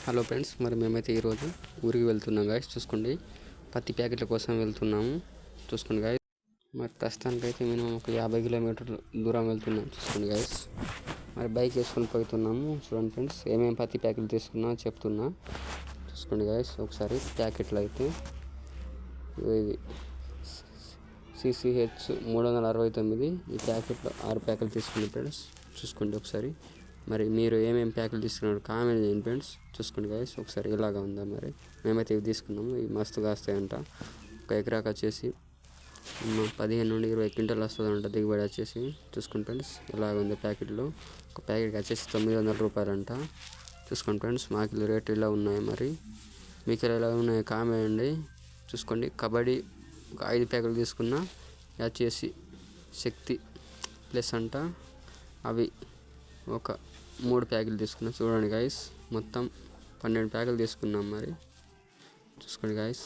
Hello friends, మరి మేమైతే ఈరోజు ఊరికి వెళ్తున్నాం గాయస్. చూసుకోండి, పత్తి ప్యాకెట్ల కోసం వెళ్తున్నాము. చూసుకోండి గాయస్, మరి ప్రస్తుతానికి అయితే మినిమం ఒక 50 కిలోమీటర్ల దూరం వెళ్తున్నాం. చూసుకోండి గాయస్, మరి బైక్ వేసుకొని పోతున్నాము. చూడండి ఫ్రెండ్స్, ఏమేమి పత్తి ప్యాకెట్లు తీసుకున్నా చెప్తున్నా. చూసుకోండి గాయస్, ఒకసారి ప్యాకెట్లు అయితే ఇవి CCH 369 ఈ ప్యాకెట్లో 6 ప్యాకెట్లు తీసుకున్నాం ఫ్రెండ్స్. చూసుకోండి ఒకసారి, మరి మీరు ఏమేమి ప్యాకెట్లు తీసుకున్నారు కామెంట్ చేయండి ఫ్రెండ్స్. చూసుకోండి గాయస్, ఒకసారి ఇలాగా ఉందా. మరి మేమైతే ఇవి తీసుకున్నాము. ఇవి మస్తు కాస్తాయంట. ఒక ఎకరాకి వచ్చేసి 15 నుండి 20 క్వింటాలు వస్తుందంట దిగుబడి వచ్చేసి. చూసుకోండి ఫ్రెండ్స్, ఇలాగ ఉంది ప్యాకెట్లో. ఒక ప్యాకెట్కి వచ్చేసి 900 రూపాయలంట. చూసుకోండి ఫ్రెండ్స్, మాకు రేట్లు ఇలా ఉన్నాయి. మరి మీకు ఎలా ఉన్నాయి కామెంట్ చేయండి. చూసుకోండి, కబడ్డీ ఒక 5 ప్యాకెట్లు తీసుకున్నా. వచ్చేసి శక్తి ప్లస్ అంట, అవి ఒక 3 ప్యాకెట్లు తీసుకున్నాం. చూడండి గాయస్, మొత్తం 12 ప్యాకెట్లు తీసుకున్నాం. మరి చూసుకోండి గాయస్.